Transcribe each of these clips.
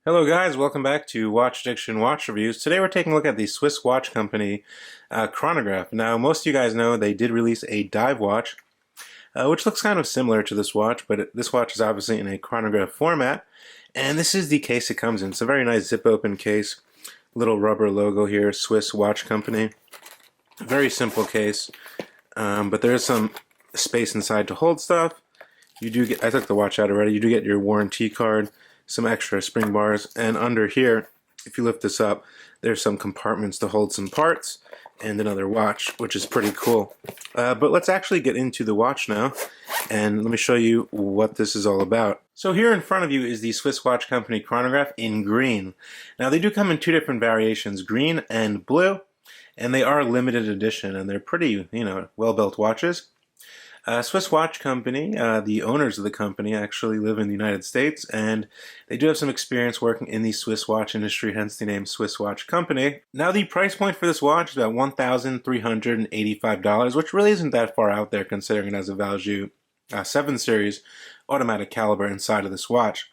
Hello guys, welcome back to Watch Addiction Watch Reviews. Today we're taking a look at the Swiss watch company Chronograph. Now most of you guys know they did release a dive watch, which looks kind of similar to this watch, but this watch is obviously in a chronograph format. And this is the case it comes in. It's a very nice zip open case, little rubber logo here, Swiss watch company. Very simple case, but there is some space inside to hold stuff. You do get, I took the watch out already, you do get your warranty card, some extra spring bars, and under here, if you lift this up, there's some compartments to hold some parts and another watch, which is pretty cool. But let's actually get into the watch now, and let me show you what this is all about. So here in front of you is the Swiss watch company Chronograph in green. Now they do come in two different variations, green and blue, and they are limited edition, and they're pretty, well-built watches. Swiss Watch Company, the owners of the company actually live in the United States, and they do have some experience working in the Swiss watch industry, hence the name Swiss Watch Company. Now the price point for this watch is about $1,385, which really isn't that far out there considering it has a Valjoux 7 Series automatic caliber inside of this watch.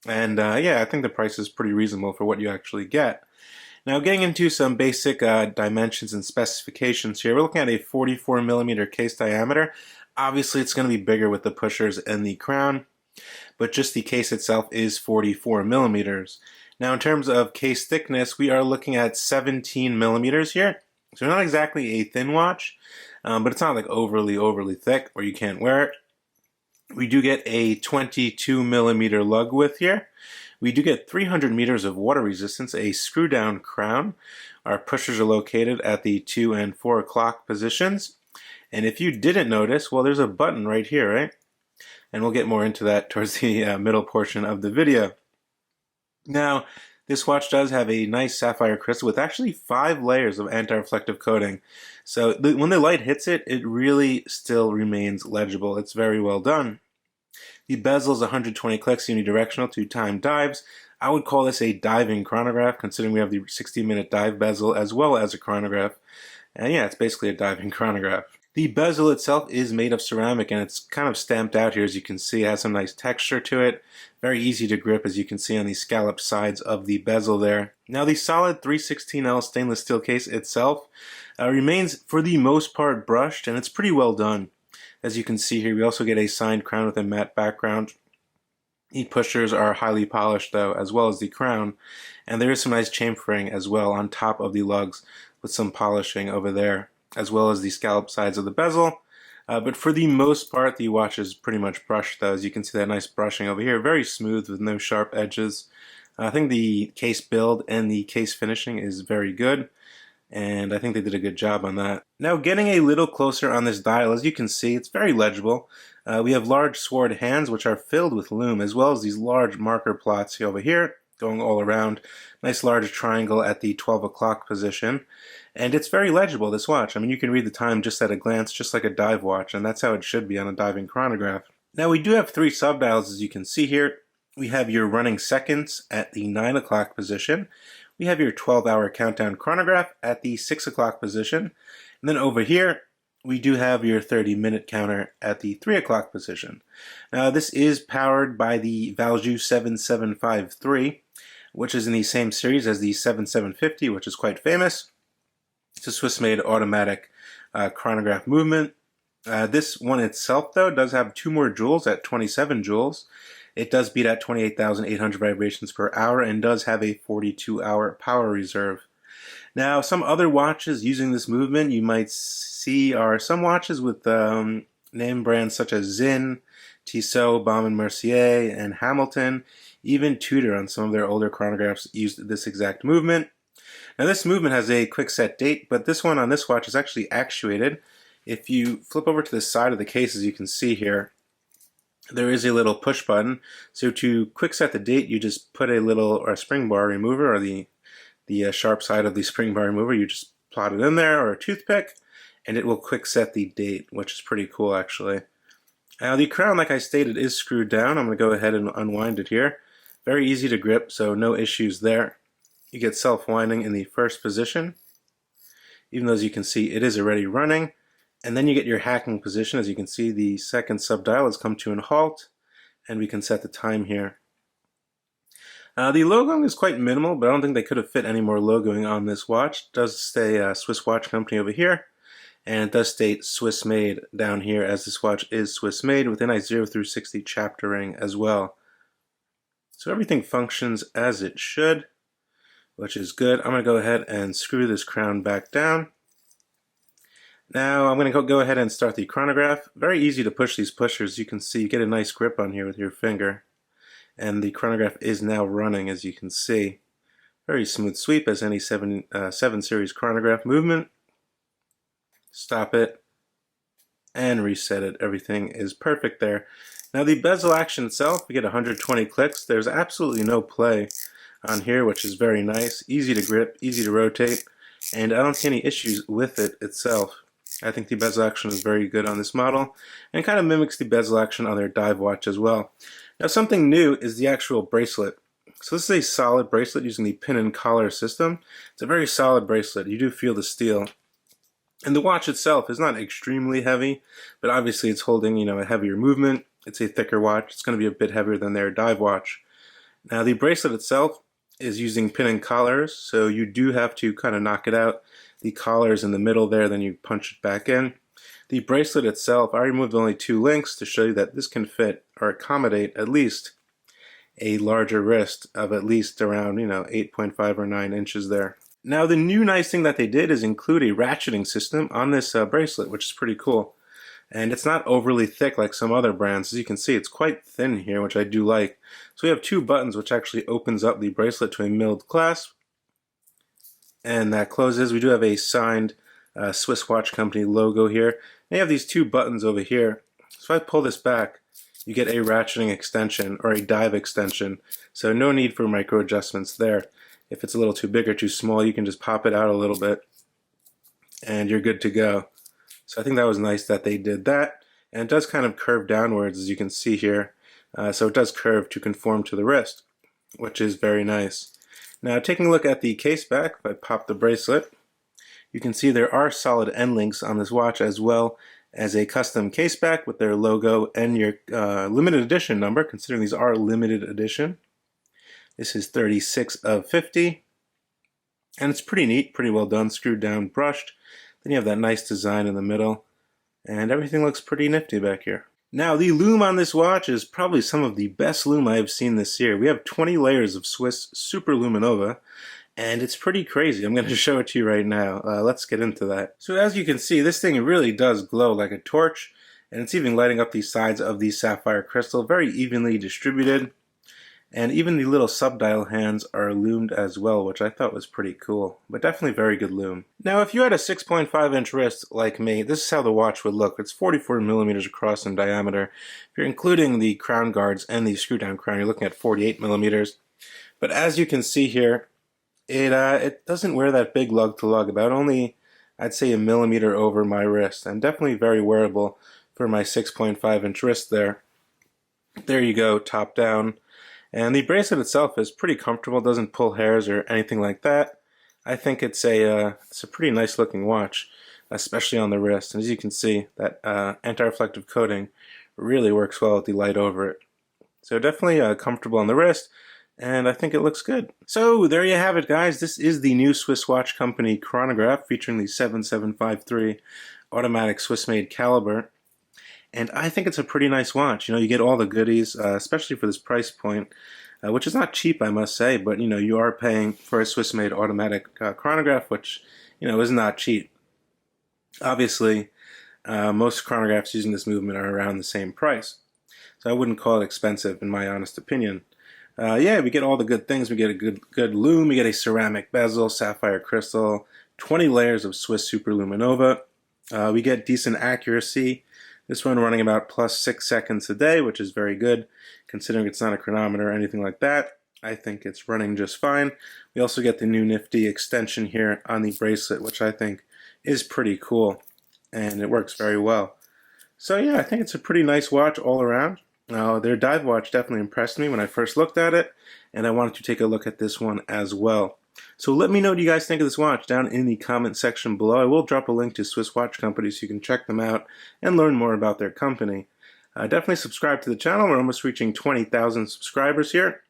And yeah, I think the price is pretty reasonable for what you actually get. Now getting into some basic dimensions and specifications here, we're looking at a 44mm case diameter. Obviously it's going to be bigger with the pushers and the crown, but just the case itself is 44mm. Now in terms of case thickness, we are looking at 17mm here. So not exactly a thin watch, but it's not like overly thick or you can't wear it. We do get a 22mm lug width here. We do get 300 meters of water resistance, a screw down crown. Our pushers are located at the 2 and 4 o'clock positions. And if you didn't notice, well, there's a button right here, right? And we'll get more into that towards the middle portion of the video. Now, this watch does have a nice sapphire crystal with actually 5 layers of anti-reflective coating. So when the light hits it, it really still remains legible. It's very well done. The bezel is 120 clicks unidirectional to time dives. I would call this a diving chronograph, considering we have the 60-minute dive bezel as well as a chronograph. And yeah, it's basically a diving chronograph. The bezel itself is made of ceramic, and it's kind of stamped out here, as you can see. It has some nice texture to it. Very easy to grip, as you can see on the scalloped sides of the bezel there. Now the solid 316L stainless steel case itself remains for the most part brushed, and it's pretty well done. As you can see here, we also get a signed crown with a matte background. The pushers are highly polished though, as well as the crown, and there is some nice chamfering as well on top of the lugs with some polishing over there, as well as the scallop sides of the bezel. But for the most part, the watch is pretty much brushed though. As you can see, that nice brushing over here, very smooth with no sharp edges. I think the case build and the case finishing is very good, and I think they did a good job on that. Now getting a little closer on this dial, as you can see, it's very legible. We have large sword hands which are filled with lume, as well as these large marker plots over here going all around. Nice large triangle at the 12 o'clock position. And it's very legible, this watch. I mean, you can read the time just at a glance, just like a dive watch, and that's how it should be on a diving chronograph. Now we do have 3 subdials, as you can see here. We have your running seconds at the 9 o'clock position. We have your 12-hour countdown chronograph at the 6 o'clock position. And then over here, we do have your 30-minute counter at the 3 o'clock position. Now this is powered by the Valjoux 7753, which is in the same series as the 7750, which is quite famous. It's a Swiss-made automatic chronograph movement. This one itself, though, does have 2 more joules at 27 joules. It does beat at 28,800 vibrations per hour and does have a 42-hour power reserve. Now, some other watches using this movement you might see are some watches with name brands such as Zinn, Tissot, Baume & Mercier, and Hamilton. Even Tudor on some of their older chronographs used this exact movement. Now this movement has a quick set date, but this one on this watch is actually actuated. If you flip over to the side of the case, as you can see here, there is a little push button. So to quick set the date, you just put a little spring bar remover, or the sharp side of the spring bar remover, you just plot it in there, or a toothpick, and it will quick set the date, which is pretty cool actually. Now the crown, like I stated, is screwed down. I'm going to go ahead and unwind it here. Very easy to grip, so no issues there. You get self-winding in the first position, even though as you can see it is already running, and then you get your hacking position. As you can see, the second subdial has come to a halt, and we can set the time here. The logoing is quite minimal, but I don't think they could have fit any more logoing on this watch. It does say Swiss Watch Company over here, and it does state Swiss made down here, as this watch is Swiss made with a nice 0 through 60 chapter ring as well. So everything functions as it should, which is good. I'm going to go ahead and screw this crown back down. Now I'm going to go ahead and start the chronograph. Very easy to push these pushers. You can see you get a nice grip on here with your finger. And the chronograph is now running, as you can see. Very smooth sweep as any 7 series chronograph movement. Stop it and reset it. Everything is perfect there. Now the bezel action itself, we get 120 clicks. There's absolutely no play on here, which is very nice. Easy to grip, easy to rotate, and I don't see any issues with it itself. I think the bezel action is very good on this model and kind of mimics the bezel action on their dive watch as well. Now something new is the actual bracelet. So this is a solid bracelet using the pin and collar system. It's a very solid bracelet. You do feel the steel. And the watch itself is not extremely heavy, but obviously it's holding, a heavier movement. It's a thicker watch. It's going to be a bit heavier than their dive watch. Now the bracelet itself is using pin and collars, so you do have to kind of knock it out. The collar is in the middle there, then you punch it back in. The bracelet itself, I removed only 2 links to show you that this can fit or accommodate at least a larger wrist of at least around 8.5 or 9 inches there. Now the new nice thing that they did is include a ratcheting system on this bracelet, which is pretty cool. And it's not overly thick like some other brands. As you can see, it's quite thin here, which I do like. So we have 2 buttons, which actually opens up the bracelet to a milled clasp. And that closes. We do have a signed Swiss Watch Company logo here. And you have these 2 buttons over here. So if I pull this back, you get a ratcheting extension or a dive extension. So no need for micro adjustments there. If it's a little too big or too small, you can just pop it out a little bit and you're good to go. So I think that was nice that they did that. And it does kind of curve downwards, as you can see here. So it does curve to conform to the wrist, which is very nice. Now taking a look at the case back, if I pop the bracelet, you can see there are solid end links on this watch, as well as a custom case back with their logo and your limited edition number, considering these are limited edition. This is 36 of 50, and it's pretty neat, pretty well done, screwed down, brushed. Then you have that nice design in the middle, and everything looks pretty nifty back here. Now the lume on this watch is probably some of the best lume I have seen this year. We have 20 layers of Swiss Super Luminova, and it's pretty crazy. I'm going to show it to you right now. Let's get into that. So as you can see, this thing really does glow like a torch, and it's even lighting up the sides of the sapphire crystal, very evenly distributed. And even the little subdial hands are lumed as well, which I thought was pretty cool, but definitely very good lume. Now if you had a 6.5 inch wrist like me, this is how the watch would look. It's 44 millimeters across in diameter. If you're including the crown guards and the screw down crown, you're looking at 48 millimeters. But as you can see here, it doesn't wear that big lug to lug, about only, I'd say, a millimeter over my wrist, and definitely very wearable for my 6.5 inch wrist there. There you go, top down. And the bracelet itself is pretty comfortable, doesn't pull hairs or anything like that. I think it's a pretty nice looking watch, especially on the wrist. And as you can see, that anti-reflective coating really works well with the light over it. So definitely comfortable on the wrist, and I think it looks good. So there you have it, guys. This is the new Swiss Watch Company chronograph featuring the 7753 automatic Swiss-made caliber. And I think it's a pretty nice watch. You get all the goodies, especially for this price point, which is not cheap, I must say, but you are paying for a Swiss-made automatic chronograph, which is not cheap. Obviously, most chronographs using this movement are around the same price, so I wouldn't call it expensive, in my honest opinion. Yeah, we get all the good things. We get a good lume. We get a ceramic bezel, sapphire crystal, 20 layers of Swiss Super Luminova. We get decent accuracy. This one running about plus 6 seconds a day, which is very good, considering it's not a chronometer or anything like that. I think it's running just fine. We also get the new nifty extension here on the bracelet, which I think is pretty cool, and it works very well. So yeah, I think it's a pretty nice watch all around. Their dive watch definitely impressed me when I first looked at it, and I wanted to take a look at this one as well. So let me know what you guys think of this watch down in the comment section below. I will drop a link to Swiss Watch Company so you can check them out and learn more about their company. Definitely subscribe to the channel. We're almost reaching 20,000 subscribers here.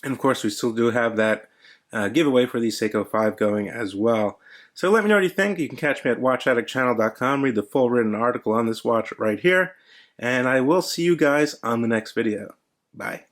And of course, we still do have that giveaway for the Seiko 5 going as well. So let me know what you think. You can catch me at watchaddiction.com, read the full written article on this watch right here, and I will see you guys on the next video. Bye.